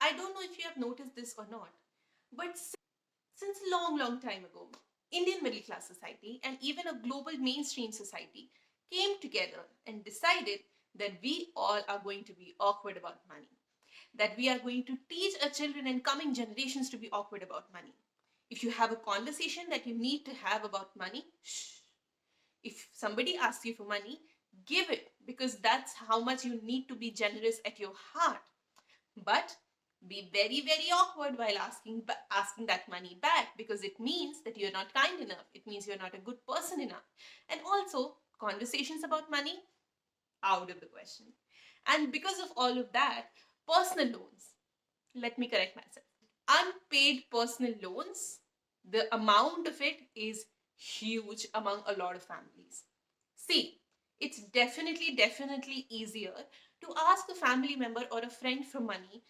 I don't know if you have noticed this or not, but since long time ago, Indian middle class society and even a global mainstream society came together and decided that we all are going to be awkward about money. That we are going to teach our children and coming generations to be awkward about money. If you have a conversation that you need to have about money, shh. If somebody asks you for money, give it, because that's how much you need to be generous at your heart. But be very awkward while asking that money back, because it means that you're not kind enough. It means you're not a good person enough. And also, conversations about money, out of the question. And because of all of that, personal loans, let me correct myself. Unpaid personal loans, the amount of it is huge among a lot of families. See, it's definitely easier to ask a family member or a friend for money,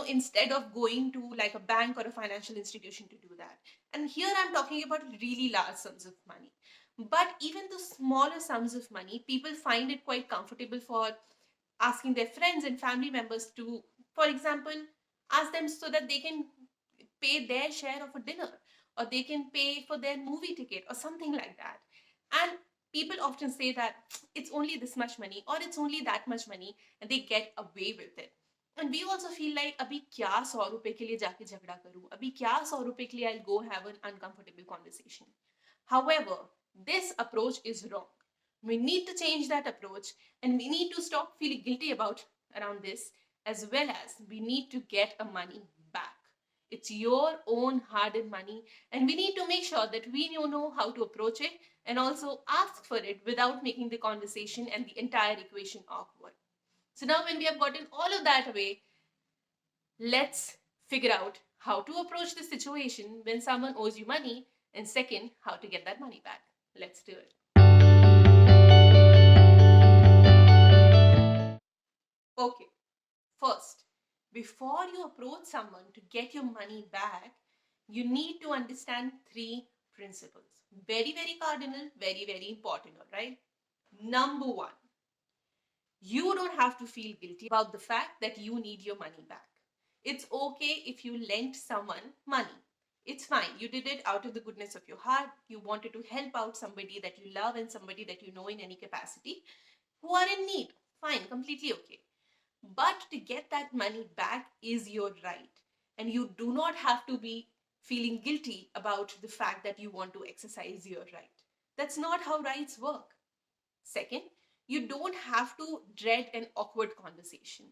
instead of going to like a bank or a financial institution to do that. And here I'm talking about really large sums of money. But even the smaller sums of money, people find it quite comfortable for asking their friends and family members to, for example, ask them so that they can pay their share of a dinner, or they can pay for their movie ticket or something like that. And people often say that it's only this much money or it's only that much money, and they get away with it. And we also feel like अभी क्या 100 रुपए के लिए जाके झगड़ा करूं, अभी क्या 100 रुपए के लिए I'll go have an uncomfortable conversation. However, this approach is wrong. We need to change that approach, and we need to stop feeling guilty about around this, as well as we need to get our money back. It's your own hard-earned money, and we need to make sure that we know how to approach it and also ask for it without making the conversation and the entire equation awkward. So now when we have gotten all of that away, let's figure out how to approach the situation when someone owes you money, and second, how to get that money back. Let's do it. Okay, first, before you approach someone to get your money back, you need to understand three principles. Very cardinal, very important, all right? Number one, you don't have to feel guilty about the fact that you need your money back. It's okay if you lent someone money. It's fine. You did it out of the goodness of your heart. You wanted to help out somebody that you love and somebody that you know in any capacity who are in need. Fine, completely okay. But to get that money back is your right. And you do not have to be feeling guilty about the fact that you want to exercise your right. That's not how rights work. Second, you don't have to dread an awkward conversation.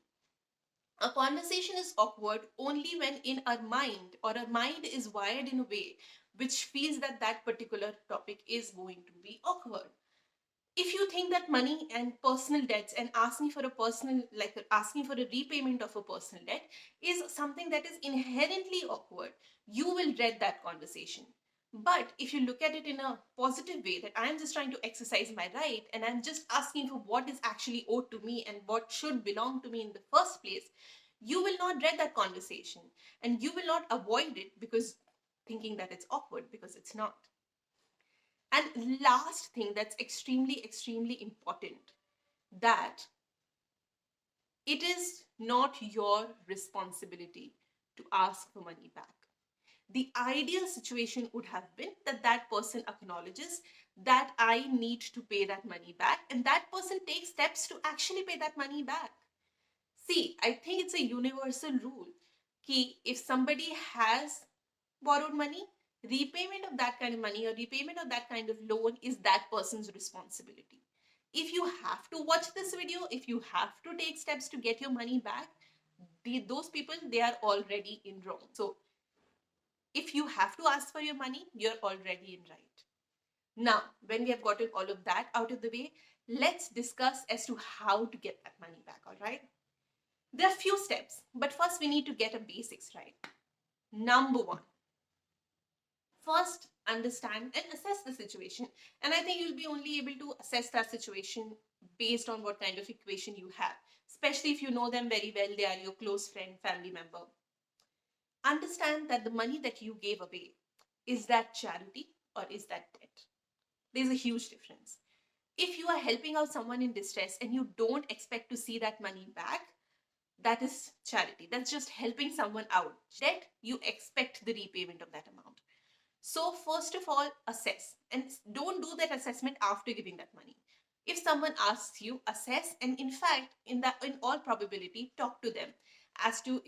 A conversation is awkward only when in our mind, or our mind is wired in a way which feels that that particular topic is going to be awkward. If you think that money and personal debts and asking for a asking for a repayment of a personal debt is something that is inherently awkward, you will dread that conversation. But if you look at it in a positive way, that I am just trying to exercise my right and I'm just asking for what is actually owed to me and what should belong to me in the first place, you will not dread that conversation, and you will not avoid it because thinking that it's awkward, because it's not. And last thing that's extremely important, that it is not your responsibility to ask for money back. The ideal situation would have been that that person acknowledges that I need to pay that money back, and that person takes steps to actually pay that money back. See, I think it's a universal rule कि if somebody has borrowed money, repayment of that kind of money or repayment of that kind of loan is that person's responsibility. If you have to watch this video, if you have to take steps to get your money back, those people, they are already in wrong. So if you have to ask for your money, you're already in right. Now, when we have gotten all of that out of the way, let's discuss as to how to get that money back, all right? There are few steps, but first we need to get a basics right. Number one, first understand and assess the situation. And I think you'll be only able to assess that situation based on what kind of equation you have, especially if you know them very well, they are your close friend, family member. Understand that the money that you gave away, is that charity or is that debt? There's a huge difference. If you are helping out someone in distress and you don't expect to see that money back, that is charity. That's just helping someone out. Debt, you expect the repayment of that amount. So first of all, assess, and don't do that assessment after giving that money. If someone asks you, assess, and in fact, in all probability, talk to them as to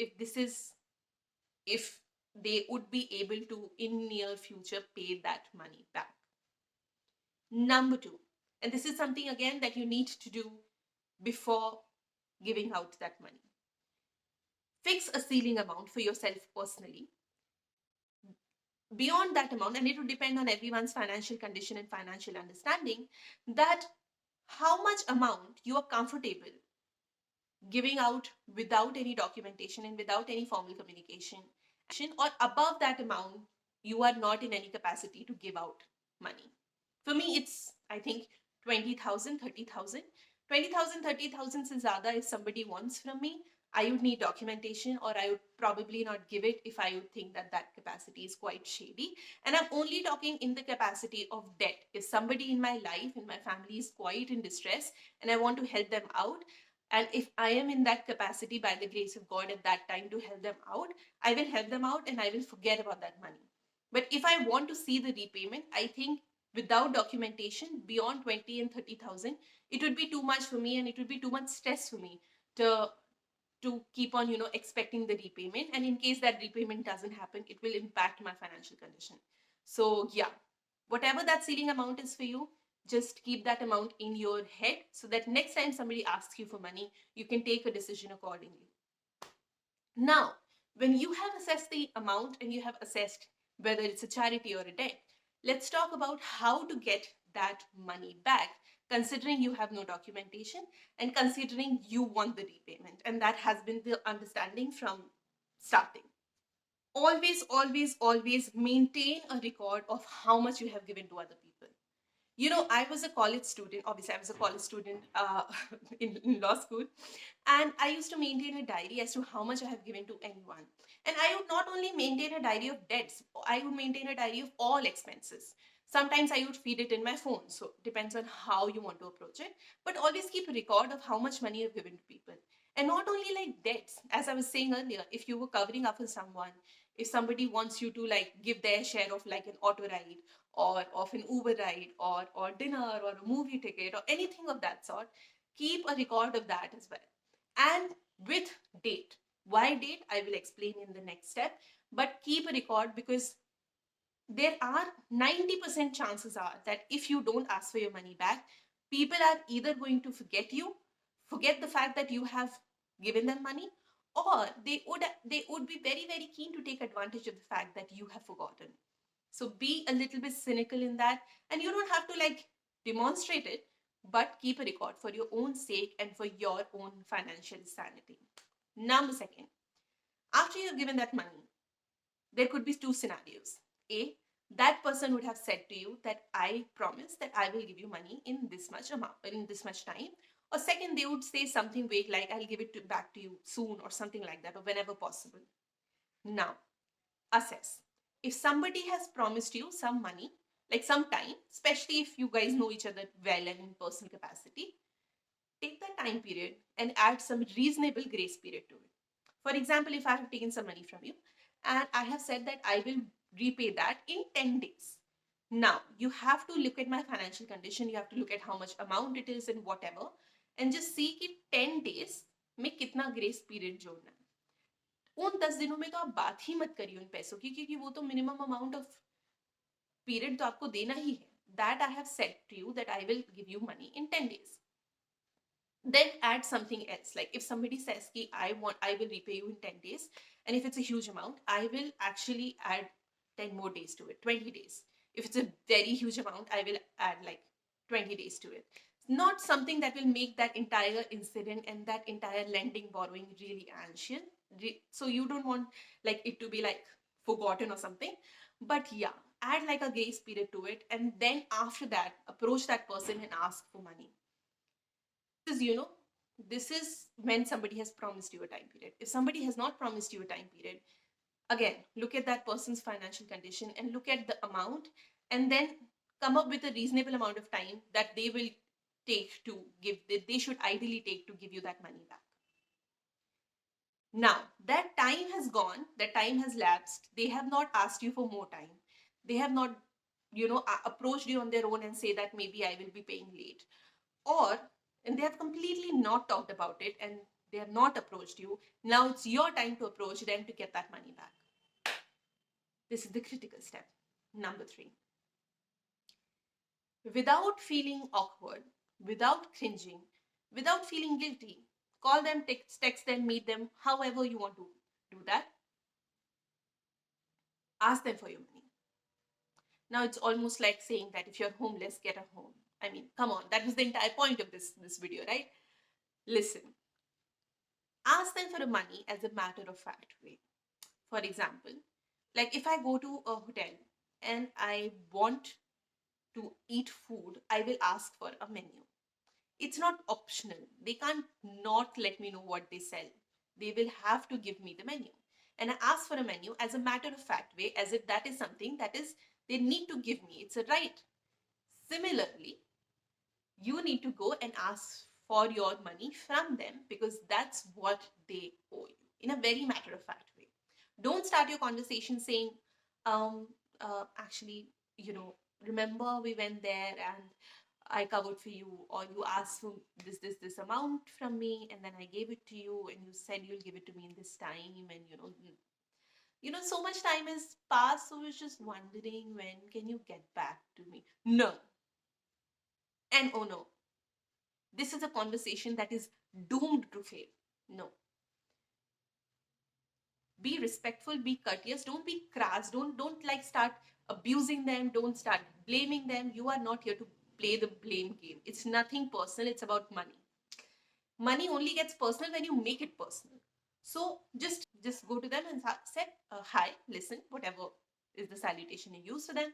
if they would be able to in near future pay that money back. Number two, and this is something again that you need to do before giving out that money. Fix a ceiling amount for yourself personally. Beyond that amount, and it will depend on everyone's financial condition and financial understanding, that how much amount you are comfortable giving out without any documentation and without any formal communication, or above that amount you are not in any capacity to give out money. For me, it's, I think, 20,000, 30,000. 20,000, 30,000 se zyada if somebody wants from me, I would need documentation, or I would probably not give it if I would think that that capacity is quite shady. And I'm only talking in the capacity of debt. If somebody in my life, in my family, is quite in distress and I want to help them out, and if I am in that capacity by the grace of God at that time to help them out, I will help them out and I will forget about that money. But if I want to see the repayment, I think without documentation beyond 20 and 30,000, it would be too much for me, and it would be too much stress for me to keep on, expecting the repayment. And in case that repayment doesn't happen, it will impact my financial condition. So yeah, whatever that ceiling amount is for you, just keep that amount in your head so that next time somebody asks you for money, you can take a decision accordingly. Now, when you have assessed the amount and you have assessed whether it's a charity or a debt, let's talk about how to get that money back, considering you have no documentation and considering you want the repayment. And that has been the understanding from starting. Always, always, always maintain a record of how much you have given to other people. I was a college student. Obviously, I was a college student in law school. And I used to maintain a diary as to how much I have given to anyone. And I would not only maintain a diary of debts, I would maintain a diary of all expenses. Sometimes I would feed it in my phone. So it depends on how you want to approach it. But always keep a record of how much money you've given to people. And not only like debts, as I was saying earlier, if you were covering up for someone, if somebody wants you to like give their share of like an auto ride or of an Uber ride or dinner or a movie ticket or anything of that sort, keep a record of that as well. And with date. Why date? I will explain in the next step. But keep a record, because there are 90% chances are that if you don't ask for your money back, people are either going to forget the fact that you have given them money, or they would be very, very keen to take advantage of the fact that you have forgotten. So be a little bit cynical in that, and you don't have to like demonstrate it, but keep a record for your own sake and for your own financial sanity. Number second, after you've given that money, there could be two scenarios. A, that person would have said to you that I promise that I will give you money in this much amount, in this much time. Or second, they would say something vague like I'll give it back to you soon or something like that, or whenever possible. Now, assess. If somebody has promised you some money, like some time, especially if you guys know each other well and in personal capacity, take that time period and add some reasonable grace period to it. For example, if I have taken some money from you and I have said that I will repay that in 10 days. Now, you have to look at my financial condition, you have to look at how much amount it is and whatever, and just see कि 10 days में कितना grace period जोड़ना है. उन 10 दिनों में तो आप बात ही मत करिए उन पैसों की, क्योंकि वो तो मिनिमम अमाउंट ऑफ पीरियड तो आपको देना ही है. That I have said to you that I will give you money in 10 days. Then add something else. Like if somebody says ki I will repay you in 10 days, and if it's a huge amount, I will actually add 10 more days to it, 20 days. If it's a very huge amount, I will add like 20 days to it. Not something that will make that entire incident and that entire lending borrowing really anxious. So you don't want like it to be like forgotten or something. But yeah, add like a grace period to it, and then after that approach that person and ask for money. This is when somebody has promised you a time period. If somebody has not promised you a time period, again, look at that person's financial condition and look at the amount, and then come up with a reasonable amount of time that they will take to give, that they should ideally take to give you that money back. Now, that time has gone, that time has lapsed. They have not asked you for more time. They have not, approached you on their own and say that maybe I will be paying late. Or, and they have completely not talked about it and they have not approached you. Now it's your time to approach them to get that money back. This is the critical step. Number 3. Without feeling awkward, without cringing, without feeling guilty, call them, text them, meet them, however you want to do that. Ask them for your money. Now it's almost like saying that if you're homeless, get a home. I mean, come on, that was the entire point of this video, right? Listen, ask them for the money as a matter of fact way. For example, like if I go to a hotel and I want to eat food, I will ask for a menu. It's not optional. They can't not let me know what they sell. They will have to give me the menu. And I ask for a menu as a matter of fact way, as if that is something that is they need to give me. It's a right. Similarly, you need to go and ask for your money from them because that's what they owe you in a very matter of fact way. Don't start your conversation saying, actually, remember we went there and I covered for you, or you asked for this amount from me, and then I gave it to you, and you said you'll give it to me in this time, and so much time has passed, so I was just wondering when can you get back to me? No, and oh no, this is a conversation that is doomed to fail. No. Be respectful, be courteous, don't be crass, don't like start abusing them, don't start blaming them. You are not here to play the blame game. It's nothing personal, it's about money. Money only gets personal when you make it personal. So just go to them and say, hi, listen, whatever is the salutation you use to them.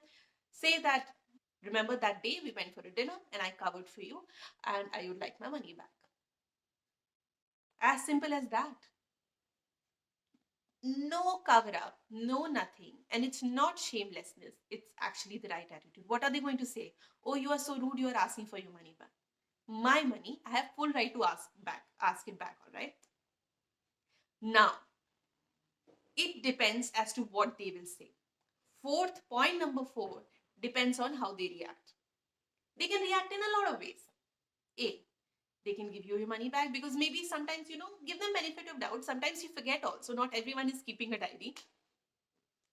Say that, remember that day we went for a dinner and I covered for you and I would like my money back. As simple as that. No cover up, no nothing. And it's not shamelessness, it's actually the right attitude. What are they going to say? Oh, you are so rude, you are asking for your money back. My money, I have full right to ask it back, all right? Now, it depends as to what they will say. Point number 4 depends on how they react. They can react in a lot of ways. A, they can give you your money back because maybe sometimes, give them benefit of doubt. Sometimes you forget also. Not everyone is keeping a diary.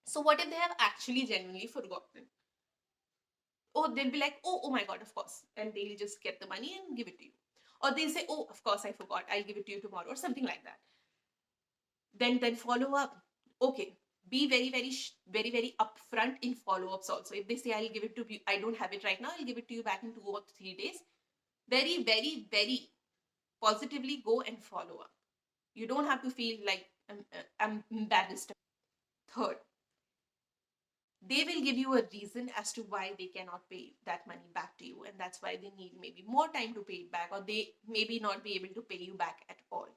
So what if they have actually genuinely forgotten? Oh, they'll be like, oh my God, of course. And they'll just get the money and give it to you. Or they'll say, oh, of course, I forgot. I'll give it to you tomorrow or something like that. Then follow up. Okay. Be very, very, very, very upfront in follow-ups also. If they say, I'll give it to you, I don't have it right now, I'll give it to you back in 2 or 3 days. Very, very, very positively go and follow up. You don't have to feel like I'm embarrassed. Third, they will give you a reason as to why they cannot pay that money back to you, and that's why they need maybe more time to pay it back, or they maybe not be able to pay you back at all.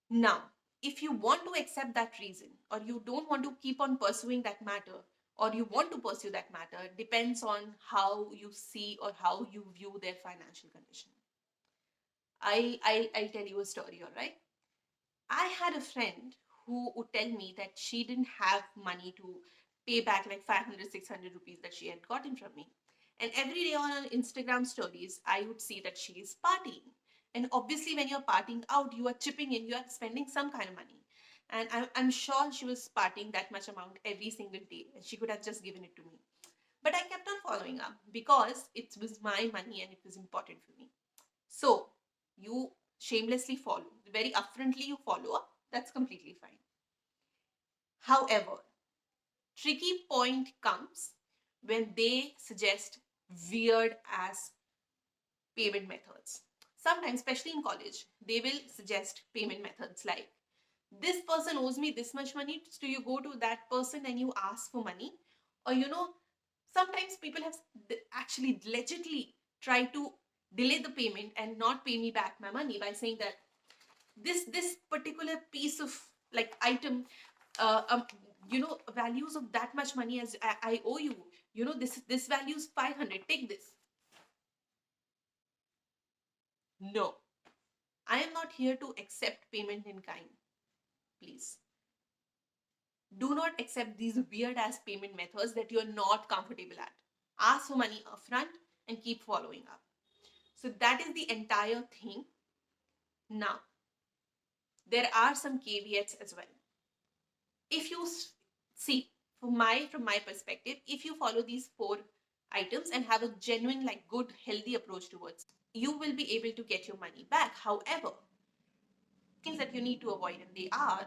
Now, if you want to accept that reason, or you don't want to keep on pursuing that matter, or you want to pursue that matter, depends on how you see or how you view their financial condition. I'll tell you a story, all right? I had a friend who would tell me that she didn't have money to pay back like 500, 600 rupees that she had gotten from me. And every day on her Instagram stories, I would see that she is partying. And obviously, when you're partying out, you are chipping in, you are spending some kind of money. And I'm sure she was partying that much amount every single day. And she could have just given it to me. But I kept on following up because it was my money and it was important for me. So you shamelessly follow, very upfrontly you follow up, that's completely fine. However, tricky point comes when they suggest weird ass payment methods. Sometimes, especially in college, they will suggest payment methods like, this person owes me this much money, so you go to that person and you ask for money. Or sometimes people have actually legitly tried to delay the payment and not pay me back my money by saying that this particular piece of like item, values of that much money as I owe you. This value is 500. Take this. No, I am not here to accept payment in kind. Do not accept these weird ass payment methods that you're not comfortable at. Ask for money upfront and keep following up. So that is the entire thing. Now, there are some caveats as well. If you see, from my perspective, if you follow these 4 items and have a genuine, like, good, healthy approach towards, you will be able to get your money back. However, things that you need to avoid, and they are: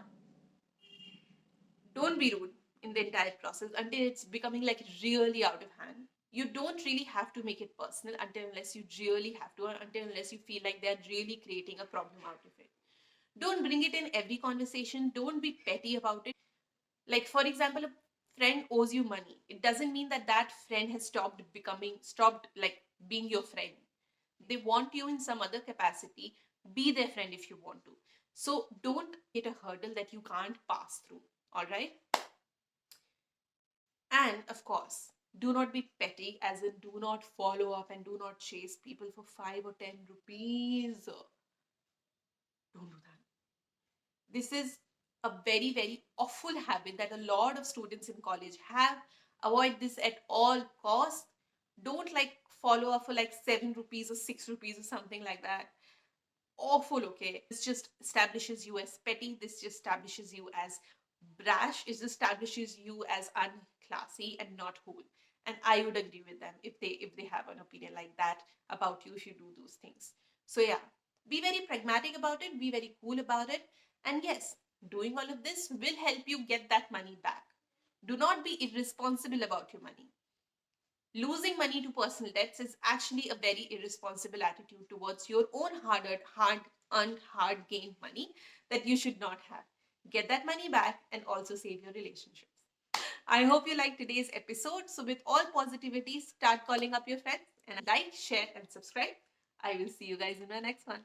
don't be rude in the entire process until it's becoming like really out of hand. You don't really have to make it personal until unless you really have to, or until unless you feel like they're really creating a problem out of it. Don't bring it in every conversation. Don't be petty about it. Like, for example, a friend owes you money. It doesn't mean that that friend has stopped like being your friend. They want you in some other capacity. Be their friend if you want to. So don't get a hurdle that you can't pass through. All right. And of course, do not be petty, as in do not follow up and do not chase people for 5 or 10 rupees. Don't do that. This is a very, very awful habit that a lot of students in college have. Avoid this at all costs. Don't like follow up for like 7 rupees or 6 rupees or something like that. Awful, okay? This just establishes you as petty. This just establishes you as brash. It establishes you as unclassy and not cool. And I would agree with them if they have an opinion like that about you if you do those things. So yeah, be very pragmatic about it, be very cool about it. And yes, doing all of this will help you get that money back. Do not be irresponsible about your money. Losing money to personal debts is actually a very irresponsible attitude towards your own hard-earned, hard-gained money that you should not have. Get that money back and also save your relationships. I hope you liked today's episode. So, with all positivity, start calling up your friends and like, share, and subscribe. I will see you guys in my next one.